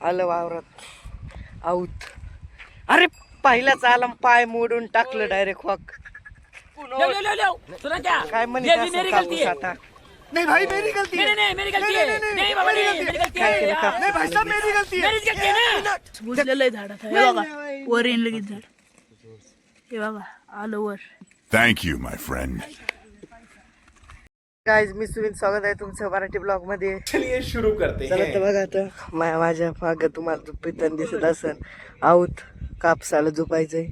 आलं वावरात आऊत. अरे पहिलाच आला पाय मोडून टाकलं डायरेक्ट हॉक. काय म्हणत कापूस आता? नहीं भाई मेरी गलती है। नहीं मेरी गलती है। नहीं बाबा नहीं मेरी गलती काय केलं है। कापूस? नहीं भाई साहब मेरी गलती है। मेरीच गलती आहे ना। बुजलेलं आहे झाडात हे बघा वर येईन लगेच झाड हे बघा आलं वर. Thank you, my friend. Guys मी सुविन स्वागत आहे तुमचं मराठी ब्लॉग मध्ये. चलिए शुरू करते चला हैं। तर बघा आता माझ्या माग तुम्हाला झोपेताना दिसत असन आऊत कापसाला झोपायचंय.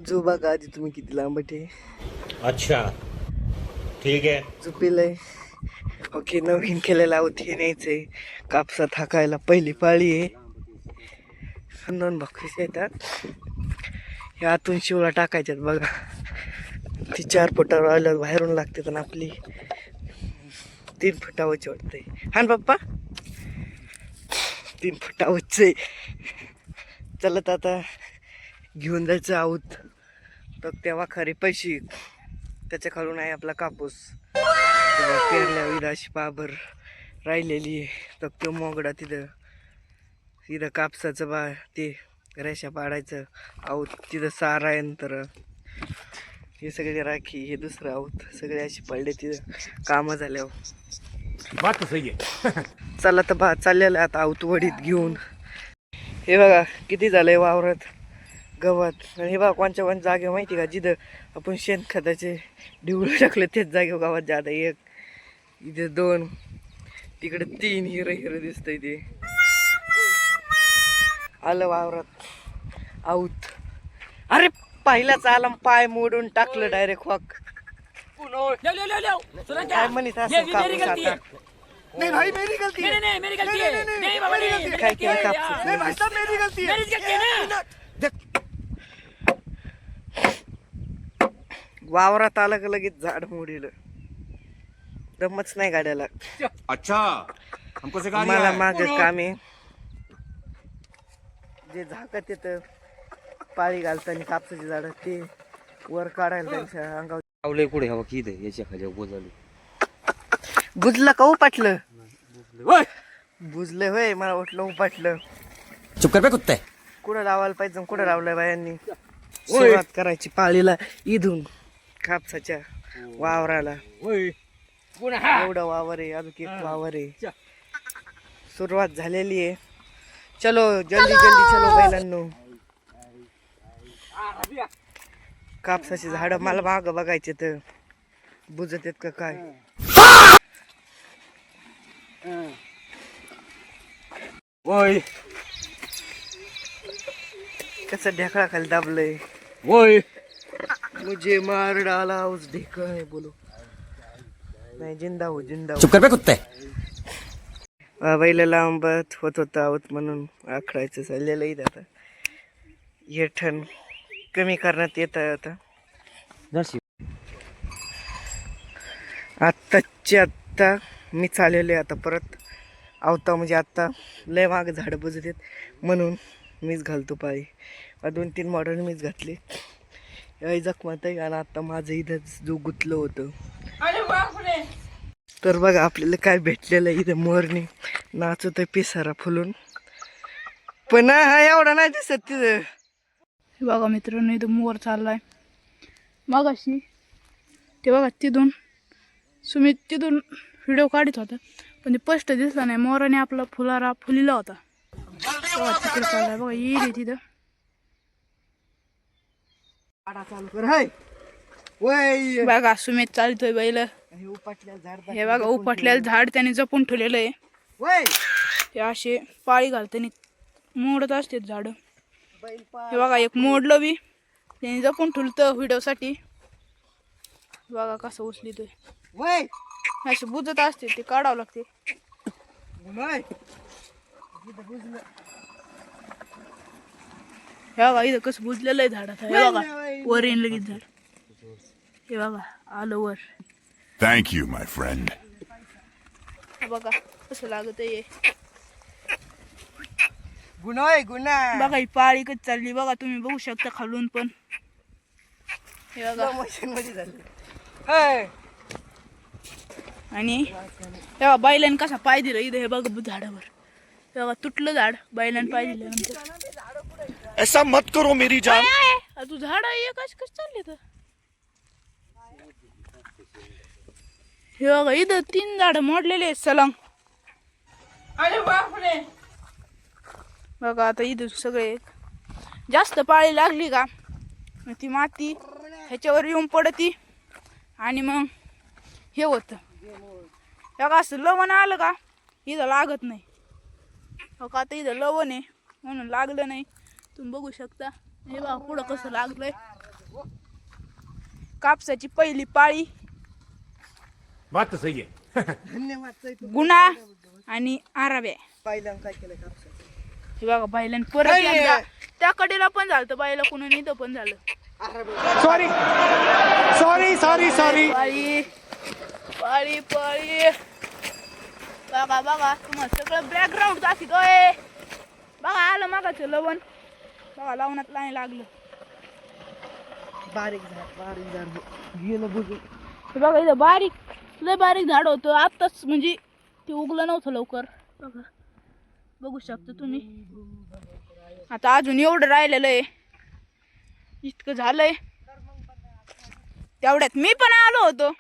जो बघा आधी तुम्ही किती लांबटे. अच्छा ठीक है. झोपेलय. ओके नवीन केलेलं आऊत हे न्यायचंय कापसात हाकायला. पहिली पाळी आहे. 2 बकरीच येतात. हे आतून शिवला टाकायच्यात बघा. ती 4 फुटावर आल्यावर बाहेरून लागते पण आपली 3 फुटावरची वाटते. हा ना पप्पा 3 फुटावरचे. चलत आता घेऊन जायचं आऊत. तर तेव्हा खरे पैसे त्याच्या खालून आहे आपला कापूस. पेरल्या विधा अशी पाभर राहिलेली आहे. तर तो मोगडा तिथं कापसाचं बा ते रेषा पाडायचं आऊत. तिथं सारा यंत्र हे सगळे राखी हे दुसरं आऊत सगळे अशी पडले तिथं कामं झाल्यावर. बात तो सही है. चला तर चाललेलं आता आऊत वडीत घेऊन. हे बघा किती झालंय वावरात गवत. आणि हे बघा कोणच्या जागे माहिती का जिथं आपण शेणखताचे ढिवळं टाकले तेच जागेवर गावात जादा 1 इथे 2 तिकडे 3 हिरं दिसतंय. ते आलं वावरात आऊत. अरे पहिलाच आला पाय मोडून टाकलं डायरेक्ट हॉक. काय म्हणत असं कापूस आता? नहीं भाई मेरी गलती है। नहीं मेरी गलती है। नहीं बाबा नहीं काय केलं कापूस? नहीं भाई साहब मेरी गलती है। मेरीच गलती आहे ना। वावरात आलं का लगेच झाड मोडील. दमच नाही गाड्याला. अच्छा हमको सिखा दिया मला है. माग काम आहे. जे झाकत येतं पाळी घालताना कापसाची झाड ते वर काढायला त्यांच्या अंगावर. आवले कुठे हवा की इथे याच्या खाली बोजाली बुजलं का उपाटलं? बुजलं होय. मला वाटलं उपाटलं. चुप कर बे कुत्ते. कुठं लावायला पाहिजे कुठं लावलंय बायांनी. सुरुवात करायची पाळीला इथून कापसाच्या वावराला. एवढं वावर आहे अजून एक वावर आहे. सुरुवात झालेली आहे. चलो जल्दी चलो बैलांनो. कापसाची झाडं मला माग बघायचे तर बुजत येत का काय. वय कसं ढेकळा खाली दाबलंय. वय मुझे मार डाला उस ढेकळा है बोलो. नाही जिंदा हो. चुप कर बे कुत्ते. बैल लांबत होत होता आहोत म्हणून आखडायचं चाललेलं इथं. आता येठण कमी करण्यात येत आहे. आता आत्ताच्या आत्ता मी चाललेलो आहे. आता परत आवता म्हणजे आत्ता लय माग झाडं बुजत आहेत म्हणून मीच घालतो पाळी. 2-3 मॉडर्न मीच घातले. जखमात आहे. आणि आता माझं इथंच जो गुतलं होतं. तर बघा आपल्याला काय भेटलेलं आहे इथं. मोरणी नाचत आहे पिसारा फुलून. पण हा एवढा नाही दिसत तिथं. हे बघा मित्रांनो इथं मोर चाललाय मगाशी ते बघा तिथून सुमित तिथून व्हिडिओ काढत होता पण ते स्पष्ट दिसला नाही. मोराने आपला फुलारा फुलिला होता. बघा तिकडे चाललाय बघा येईल तिथं. चालू कर हाय. वय बघा सुमित चालतोय बैल. हे उपटल्या झाड हे बघा उपटलेलं झाड त्याने जपून ठेवलेलं आहे. वय ते असे पाळी घालताना मोडत असते झाड. बैल पा हे बघा एक मोडलं बी त्याने जपून ठेवलं व्हिडिओसाठी. बघा कसं उचलितोय. वय असे बुजत असते ते काढावं लागते. वय हे बघा इथं कसं बुजलेलं आहे झाडात. हे बघा वर येईन लगेच झाड. हे बघा आलं वर. Thank you, my friend. हे बघा कसं लागत आहे. गुन्हा आहे गुन्हा. बघा ही पाळी कधी चालली बघा तुम्ही बघू शकता खालून पण. हे बघा मशीन मध्ये झालं. हाय आणि तेव्हा बैलाने कसा पाय दिला इथं. हे बघा झाडावर तेव्हा तुटलं झाड बैलांनी पाय दिल्यानंतर. ऐसा मत करो मेरी जान. तू झाड आहे कश कश चालले तर हे बघा इथं 3 झाड मोडलेले आहेत सलंग. अरे बापरे. बघा आता इथं सगळे जास्त पाळी लागली का मग ती माती ह्याच्यावर येऊन पडती आणि मग हे होतं. बघा असं लवण आलं का इथं लागत नाही. बघा आता इथं लवण आहे म्हणून लागलं नाही. तुम्ही बघू शकता हे बघा पुढं कसं लागलंय. कापसाची पहिली पाळी बात तो सही है. गुणा आणि आराव्या. पाहिलं काय केलं कापसाचं? हे बघा बैलांनी परत एकदा त्या कडेला पण झालं बैला कुणा इथं पण झालं. Sorry sorry sorry sorry. पाळी पाळी पाळी बघा बघा तुम्हाला सगळं बॅकग्राऊंड दाखवतोय. बघा आलं मागाचं लवण. बघा लवणात नाही लागलं. बारीक झाड गेलं बुजून. हे बघा इथं लय बारीक झाड होतं आत्ताच म्हणजे ते उगलं नव्हतं लवकर. बघा बघू शकता तुम्ही. आता अजून एवढं राहिलेलं आहे. इतकं झालंय तेवढ्यात मी पण आलो होतो.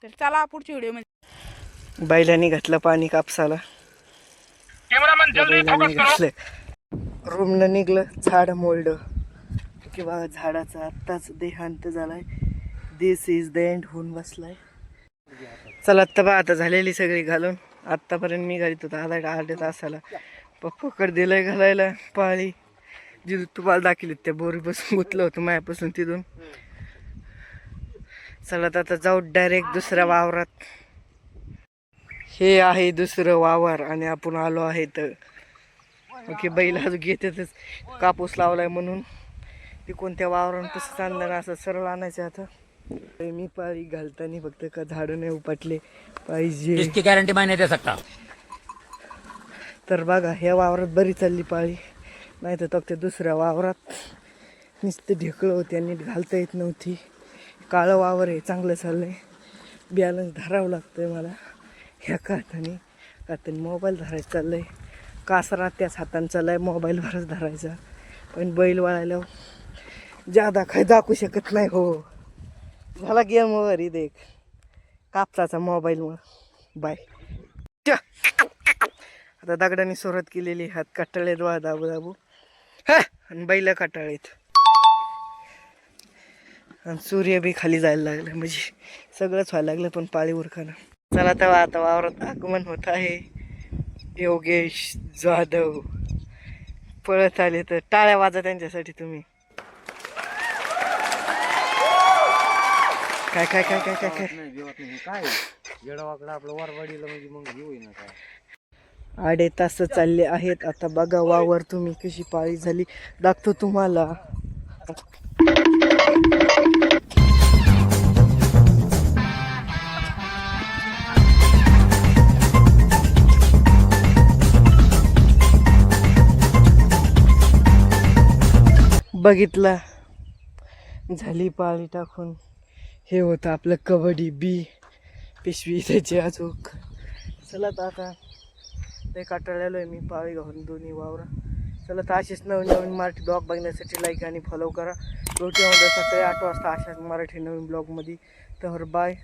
तर चला पुढच्या व्हिडिओ बैलांनी घातलं पाणी कापसाला. बैलांनी घातलं रूमनं निघलं झाड मोडलं किंवा झाडाचा आत्ताच देहांत झालाय. दिस इज द एंड होऊन बसलाय. चला तर बा आता झालेली सगळी घालून. आत्तापर्यंत मी घालीत होता अर्ध्या तासाला. पप्पाकडे दिलंय घालायला पाळी जी तुम्हाला दाखवली त्या बोरीपासून गुतलं होतं मायापासून तिथून. चला तर आता जाऊ डायरेक्ट दुसऱ्या वावरात. हे आहे दुसरं वावर आणि आपण आलो आहे तर ओके. बैल अजून घेतातच कापूस लावलाय म्हणून ते कोणत्या वावरानं तसं चाललं ना असं सरळ आणायचं. आता मी पाळी घालताना फक्त का झाडं नाही उपटले पाहिजे. इसकी गारंटी मैं नहीं दे सकता. तर बघा ह्या वावरात बरी चालली पाळी. नाही तर त्या दुसऱ्या वावरात नुसतं ढेकळं होती आणि नीट घालता येत नव्हती. काळं वावर आहे चांगलं चाललंय. बॅलन्स धरावं लागतंय मला ह्या हाताने मोबाईल धरायचं चाललंय. कासरा त्याच हाताने चाललाय मोबाईलवरच धरायचा. पण बैल वळायला जादा काय दाखवू शकत नाही. हो झाला गेम ओव्हर. ही देख कापसाचा मोबाईलमुळं. बाय. आता दगडाने सुरुवात केलेली. हात कटाळेत वा दाबू दाबू आणि बैल कटाळीत आणि सूर्य बी खाली जायला लागला. म्हणजे सगळंच व्हायला लागलं पण पाळी उरकाना. चला तेव्हा आता वावरात आगमन होत आहे. योगेश जाधव पळत आले तर टाळ्या वाजा त्यांच्यासाठी तुम्ही. काय काय काय काय काय काय काय येडावाकडं आपलं वारवाडीला म्हणजे मग हे होईना काय. 8 तास चालले आहेत. आता बघा वावर तुम्ही कशी पाळी झाली दाखवतो तुम्हाला. बघितला झाली पाळी टाकून. हे होतं आपलं कबड्डी बी पिशवी त्याची अचूक. चला तर आता ते काटाळलेलो आहे मी पाळी घालून दोन्ही वावरा. चला तर असेच नवीन नवीन मराठी ब्लॉग बघण्यासाठी लाईक आणि फॉलो करा. भेटूया उद्या सकाळी 8 वाजता अशाच मराठी नवीन ब्लॉगमध्ये. तर बाय.